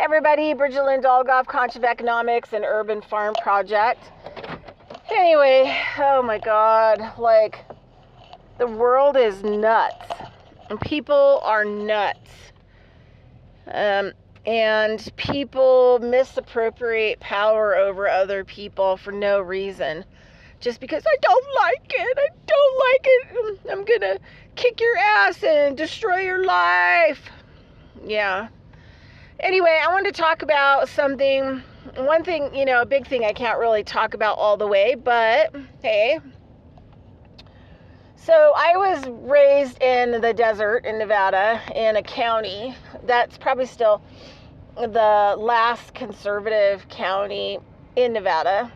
everybody, Bridget Lynn Dolgoff, Conch of Economics and Urban Farm Project. Anyway, oh my God, like, the world is nuts, and people are nuts, and people misappropriate power over other people for no reason, just because I don't like it, I'm gonna kick your ass and destroy your life. Yeah. Anyway, I wanted to talk about something, one thing, a big thing I can't really talk about all the way, but hey. So I was raised in the desert in Nevada in a county that's probably still the last conservative county in Nevada.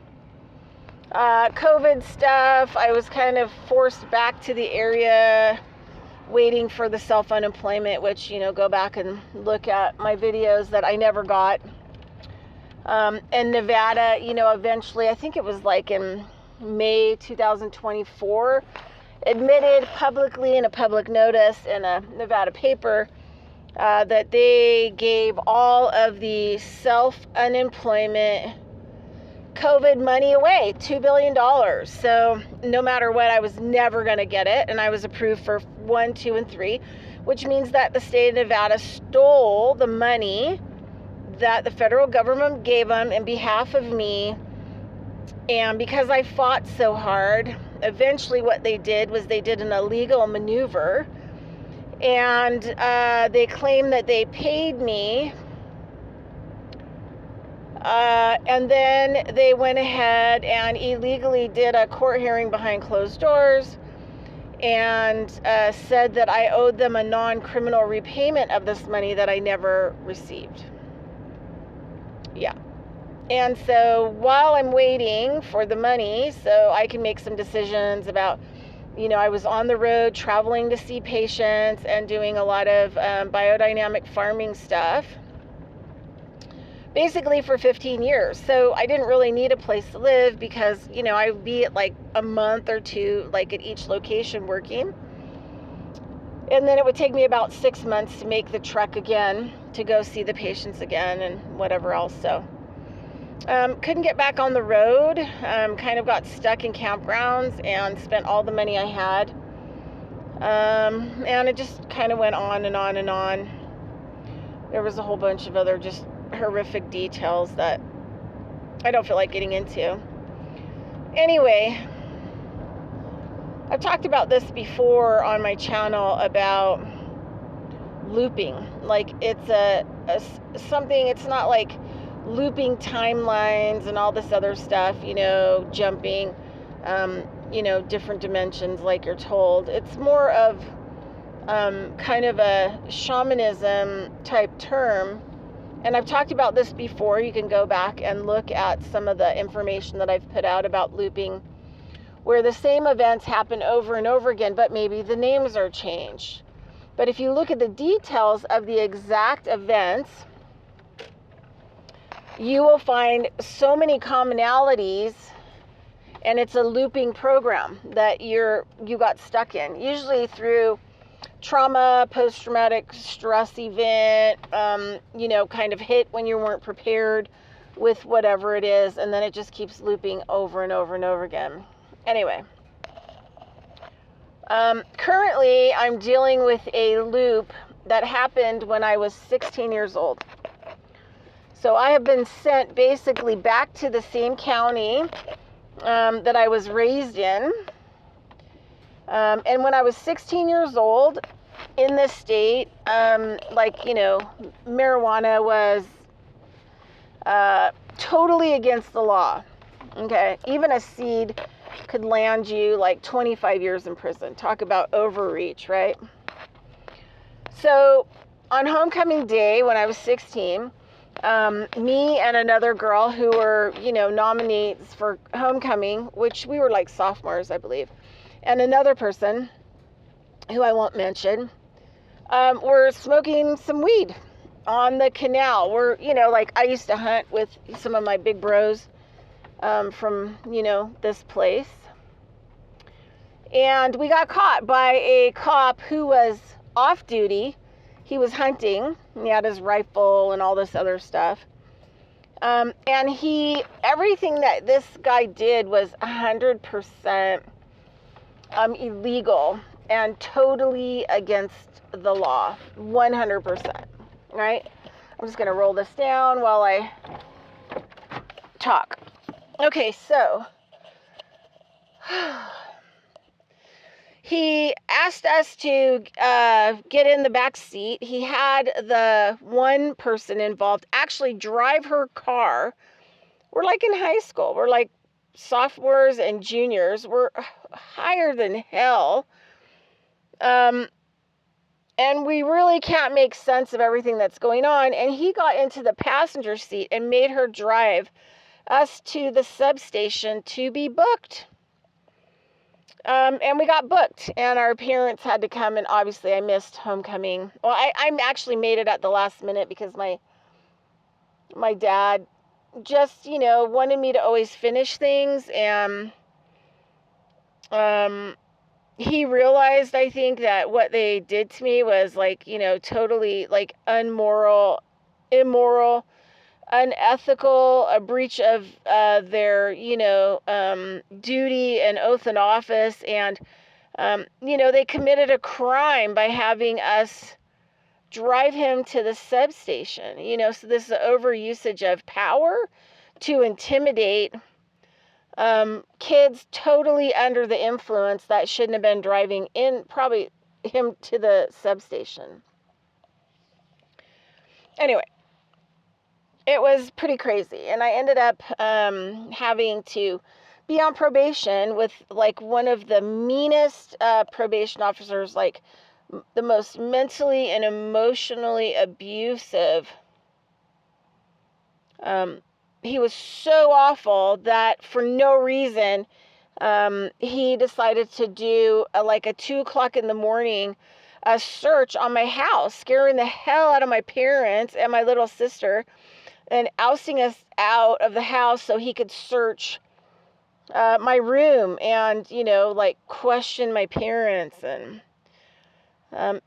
COVID stuff, I was kind of forced back to the area waiting for the self-unemployment, which, go back and look at my videos that I never got. And Nevada, eventually, I think it was like in May 2024, admitted publicly in a public notice in a Nevada paper that they gave all of the self-unemployment COVID money away, $2 billion. So no matter what, I was never going to get it. And I was approved for 1, 2, and 3, which means that the state of Nevada stole the money that the federal government gave them in behalf of me. And because I fought so hard, eventually what they did was they did an illegal maneuver. And they claimed that they paid me. And then they went ahead and illegally did a court hearing behind closed doors and said that I owed them a non-criminal repayment of this money that I never received. Yeah. And so while I'm waiting for the money so I can make some decisions about, I was on the road traveling to see patients and doing a lot of biodynamic farming stuff. Basically for 15 years. So I didn't really need a place to live because, I would be at like a month or two, like at each location working. And then it would take me about 6 months to make the trek again to go see the patients again and whatever else. So couldn't get back on the road, kind of got stuck in campgrounds and spent all the money I had. And it just kind of went on and on and on. There was a whole bunch of other just horrific details that I don't feel like getting into. Anyway, I've talked about this before on my channel about looping. Like it's something, it's not like looping timelines and all this other stuff, jumping, different dimensions like you're told. It's more of kind of a shamanism type term. And I've talked about this before. You can go back and look at some of the information that I've put out about looping, where the same events happen over and over again, but maybe the names are changed. But if you look at the details of the exact events, you will find so many commonalities, and it's a looping program that you got stuck in, usually through trauma, post-traumatic stress event, kind of hit when you weren't prepared with whatever it is, and then it just keeps looping over and over and over again. Anyway, currently I'm dealing with a loop that happened when I was 16 years old. So I have been sent basically back to the same county that I was raised in. And when I was 16 years old in this state, marijuana was totally against the law. Okay. Even a seed could land you like 25 years in prison. Talk about overreach, right? So on homecoming day, when I was 16, me and another girl who were, nominees for homecoming, which we were like sophomores, I believe, and another person who I won't mention, were smoking some weed on the canal. We're, I used to hunt with some of my big bros from, this place. And we got caught by a cop who was off duty. he was hunting. He had his rifle and all this other stuff. And everything that this guy did was 100% illegal and totally against the law. 100%. Right? I'm just going to roll this down while I talk. Okay, so he asked us to get in the back seat. He had the one person involved actually drive her car. We're like in high school. We're like sophomores and juniors. We're higher than hell. And we really can't make sense of everything that's going on. And he got into the passenger seat and made her drive us to the substation to be booked. And we got booked, and our parents had to come, and obviously I missed homecoming. Well, I actually made it at the last minute because my dad just, wanted me to always finish things, and he realized, I think, that what they did to me was totally immoral, unethical, a breach of their, duty and oath in office. And, they committed a crime by having us drive him to the substation, so this is overusage of power to intimidate kids totally under the influence that shouldn't have been driving in, probably him to the substation. Anyway, it was pretty crazy. And I ended up having to be on probation with one of the meanest probation officers, the most mentally and emotionally abusive. He was so awful that for no reason, he decided to do a 2:00 in the morning a search on my house, scaring the hell out of my parents and my little sister, and ousting us out of the house so he could search my room and, question my parents. And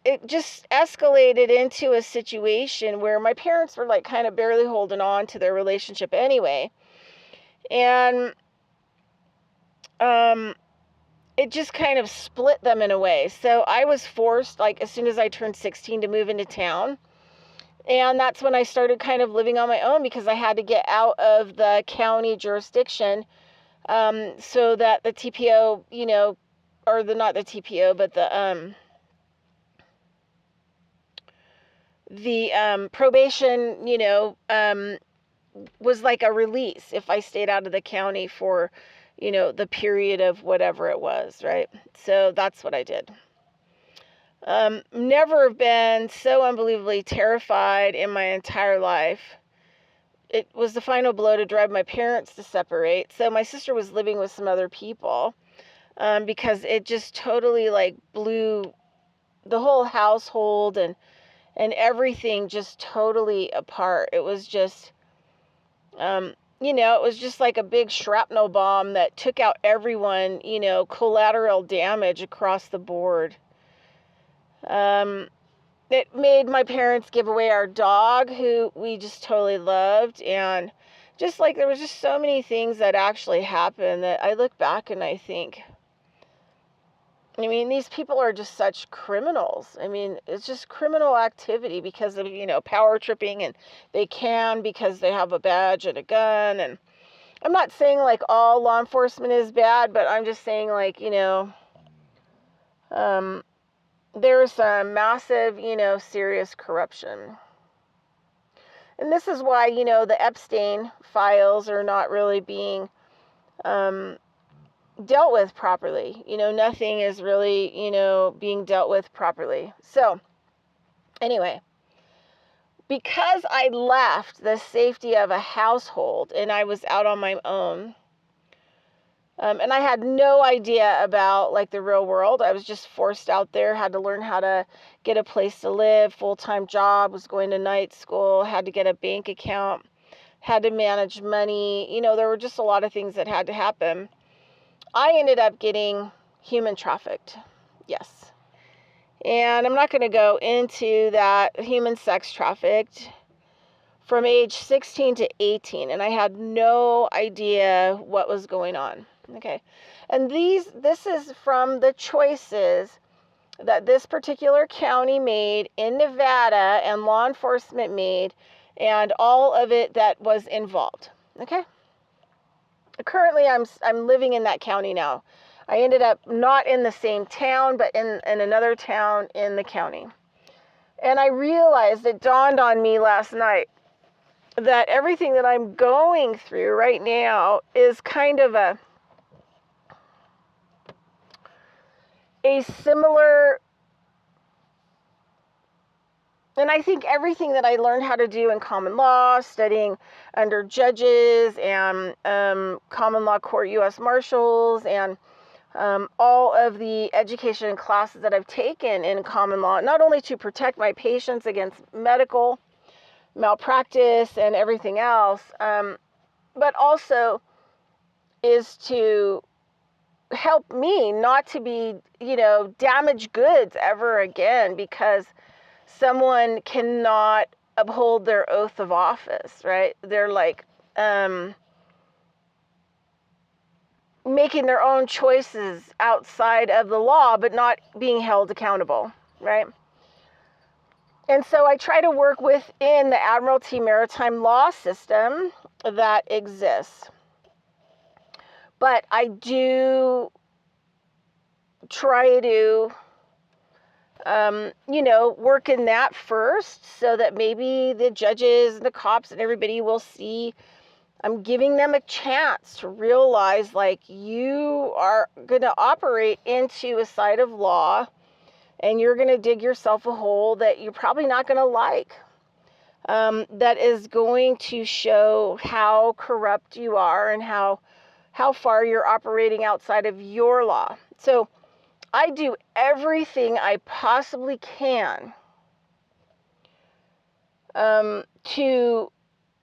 it just escalated into a situation where my parents were kind of barely holding on to their relationship anyway. And it just kind of split them in a way. So I was forced, as soon as I turned 16, to move into town. And that's when I started kind of living on my own, because I had to get out of the county jurisdiction so that the TPO, or not the TPO, but the probation, was like a release if I stayed out of the county for, the period of whatever it was, right? So that's what I did. Never have been so unbelievably terrified in my entire life. It was the final blow to drive my parents to separate. So my sister was living with some other people because it just totally blew the whole household and everything just totally apart. It was just, it was just like a big shrapnel bomb that took out everyone, collateral damage across the board. It made my parents give away our dog, who we just totally loved. And just there was just so many things that actually happened that I look back and I think, these people are just such criminals. It's just criminal activity because of, power tripping, and they can because they have a badge and a gun. And I'm not saying all law enforcement is bad, but I'm just saying there's some massive, serious corruption. And this is why, the Epstein files are not really being dealt with properly. Nothing is really, being dealt with properly. So, anyway, because I left the safety of a household and I was out on my own, and I had no idea about the real world. I was just forced out there, had to learn how to get a place to live, full-time job, was going to night school, had to get a bank account, had to manage money. There were just a lot of things that had to happen. I ended up getting human trafficked. Yes. And I'm not going to go into that. Human sex trafficked from age 16 to 18, and I had no idea what was going on. Okay. And this is from the choices that this particular county made in Nevada and law enforcement made, and all of it that was involved. Okay. Currently, I'm living in that county now. I ended up not in the same town, but in another town in the county. And I realized, it dawned on me last night, that everything that I'm going through right now is kind of a similar, and I think everything that I learned how to do in common law, studying under judges and common law court U.S. Marshals, and all of the education classes that I've taken in common law, not only to protect my patients against medical malpractice and everything else, but also is to help me not to be, damaged goods ever again because someone cannot uphold their oath of office, right? They're like making their own choices outside of the law, but not being held accountable, right? And so I try to work within the Admiralty Maritime law system that exists. But I do try to, work in that first so that maybe the judges and the cops and everybody will see I'm giving them a chance to realize, like, you are going to operate into a side of law and you're going to dig yourself a hole that you're probably not going to like. That is going to show how corrupt you are and how far you're operating outside of your law. So I do everything I possibly can to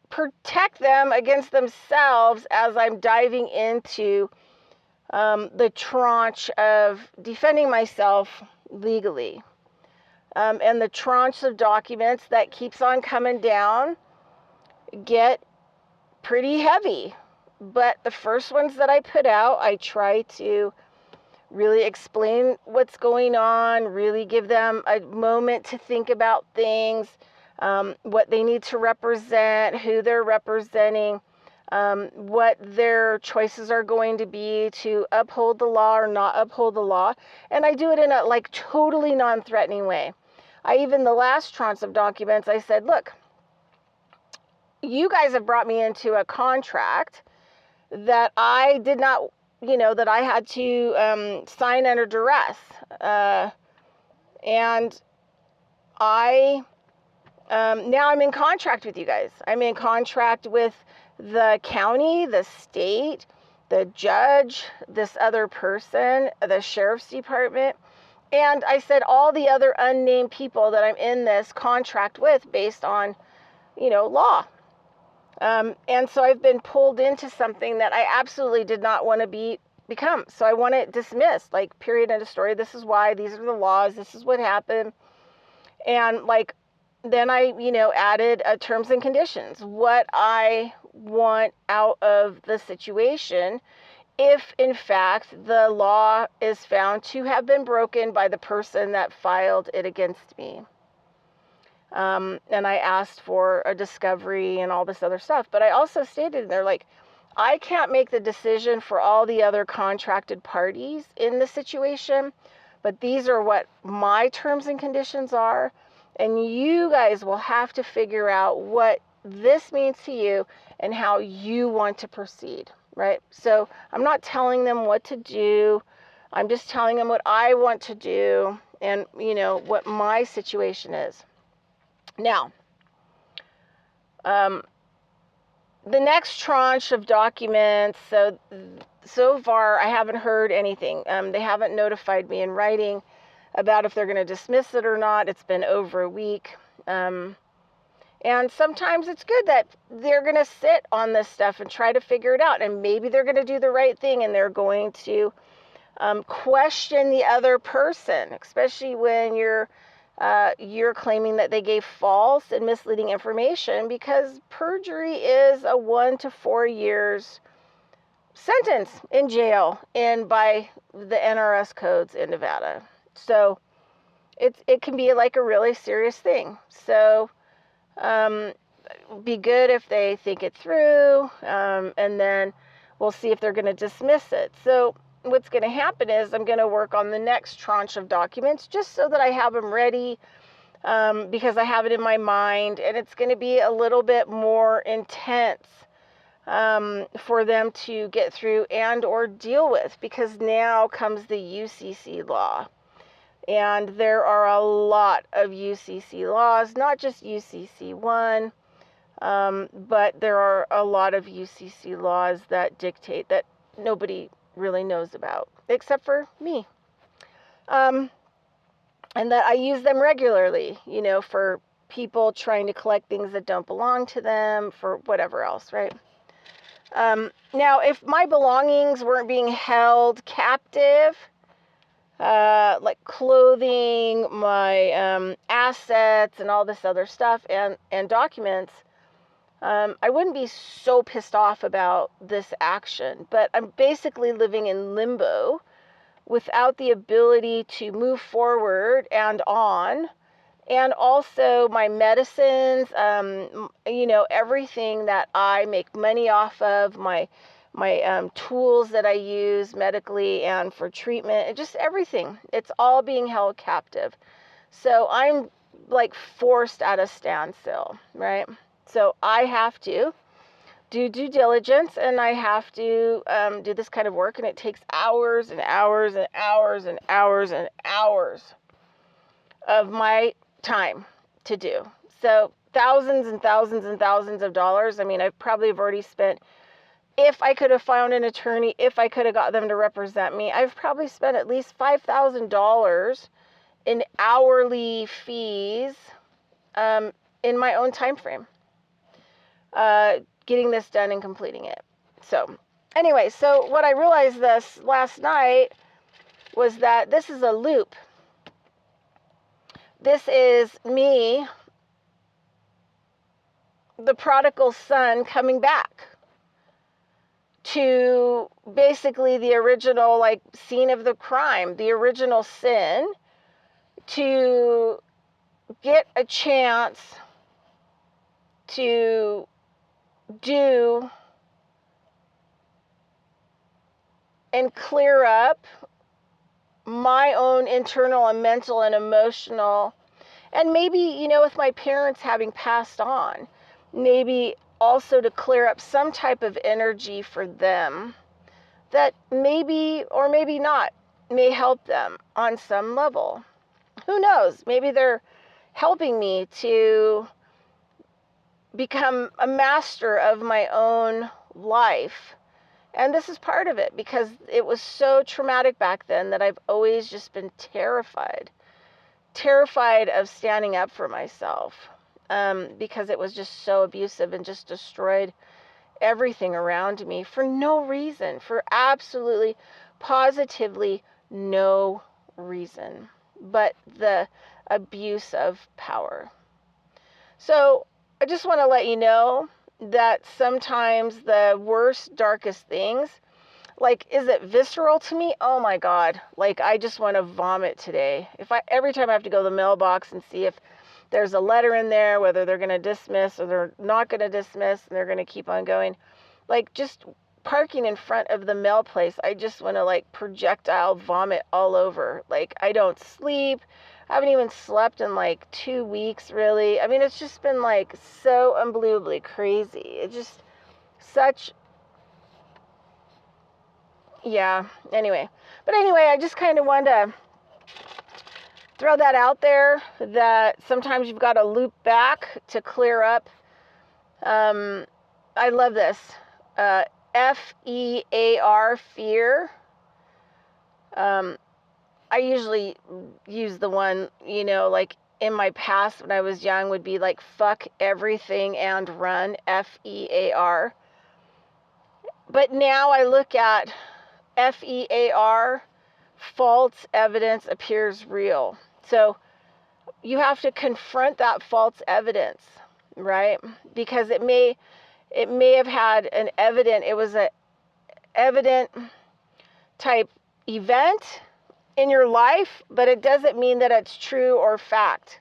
protect them against themselves as I'm diving into the tranche of defending myself legally. And the tranche of documents that keeps on coming down get pretty heavy. But the first ones that I put out, I try to really explain what's going on, really give them a moment to think about things, what they need to represent, who they're representing, what their choices are going to be to uphold the law or not uphold the law. And I do it in a totally non-threatening way. The last tranche of documents, I said, look, you guys have brought me into a contract that I did not, that I had to sign under duress. And I, now I'm in contract with you guys. I'm in contract with the county, the state, the judge, this other person, the sheriff's department. And I said all the other unnamed people that I'm in this contract with based on, law. And so I've been pulled into something that I absolutely did not want to become. So I want it dismissed, period, end of story. This is why, these are the laws, this is what happened. And then I, added terms and conditions, what I want out of the situation if in fact the law is found to have been broken by the person that filed it against me. And I asked for a discovery and all this other stuff. But I also stated in there, I can't make the decision for all the other contracted parties in the situation, but these are what my terms and conditions are. And you guys will have to figure out what this means to you and how you want to proceed, right? So I'm not telling them what to do. I'm just telling them what I want to do and, what my situation is. Now, the next tranche of documents, so far I haven't heard anything. They haven't notified me in writing about if they're going to dismiss it or not. It's been over a week. And sometimes it's good that they're going to sit on this stuff and try to figure it out. And maybe they're going to do the right thing and they're going to Question the other person, especially when you're claiming that they gave false and misleading information, because perjury is a 1 to 4 years sentence in jail and by the NRS codes in Nevada. So it can be like a really serious thing. So be good if they think it through, and then we'll see if they're going to dismiss it. So what's going to happen is I'm going to work on the next tranche of documents just so that I have them ready, because I have it in my mind, and it's going to be a little bit more intense for them to get through and or deal with, because now comes the UCC law. And there are a lot of UCC laws, not just UCC 1, but there are a lot of UCC laws that dictate that nobody really knows about, except for me. And that I use them regularly, for people trying to collect things that don't belong to them, for whatever else, right? Now, if my belongings weren't being held captive, like clothing, my assets, and all this other stuff, and documents, I wouldn't be so pissed off about this action. But I'm basically living in limbo without the ability to move forward and on. And also my medicines, everything that I make money off of, my tools that I use medically and for treatment, just everything. It's all being held captive. So I'm like forced at a standstill, right? So I have to do due diligence, and I have to do this kind of work, and it takes hours and hours and hours and hours and hours of my time to do. So thousands and thousands and thousands of dollars. I mean, I probably have already spent, if I could have found an attorney, if I could have got them to represent me, I've probably spent at least $5,000 in hourly fees in my own time frame, getting this done and completing it. So anyway, so what I realized this last night was that this is a loop. This is me, the prodigal son, coming back to basically the original scene of the crime, the original sin, to get a chance to do and clear up my own internal and mental and emotional, and maybe, with my parents having passed on, maybe also to clear up some type of energy for them that maybe or maybe not may help them on some level. Who knows? Maybe they're helping me to become a master of my own life. And this is part of it, because it was so traumatic back then that I've always just been terrified of standing up for myself, because it was just so abusive and just destroyed everything around me for no reason, for absolutely, positively no reason, but the abuse of power. So I just want to let you know that sometimes the worst, darkest things, is it visceral to me? Oh my God. I just want to vomit today. Every time I have to go to the mailbox and see if there's a letter in there, whether they're going to dismiss or they're not going to dismiss and they're going to keep on going, just parking in front of the mail place, I just want to projectile vomit all over. I don't sleep. I haven't even slept in 2 weeks, really. I mean, it's just been so unbelievably crazy. It's just such, yeah, anyway. But anyway, I just kind of wanted to throw that out there, that sometimes you've got to loop back to clear up. I love this. FEAR, fear. I usually use the one, in my past when I was young would be fuck everything and run, FEAR. But now I look at FEAR false evidence appears real. So you have to confront that false evidence, right? Because it may have had it was an evident type event in your life, but it doesn't mean that it's true or fact.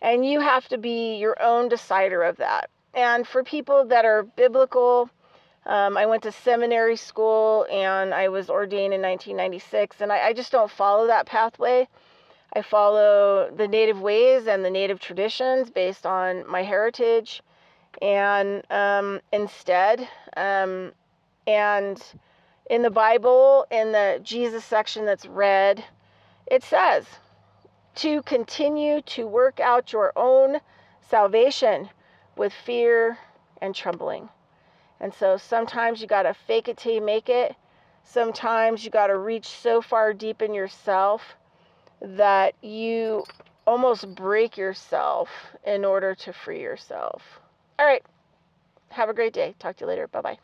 And you have to be your own decider of that. And for people that are biblical, I went to seminary school and I was ordained in 1996, and I just don't follow that pathway. I follow the native ways and the native traditions based on my heritage, and instead, and in the Bible, in the Jesus section that's read, it says to continue to work out your own salvation with fear and trembling. And so sometimes you got to fake it till you make it. Sometimes you got to reach so far deep in yourself that you almost break yourself in order to free yourself. All right. Have a great day. Talk to you later. Bye-bye.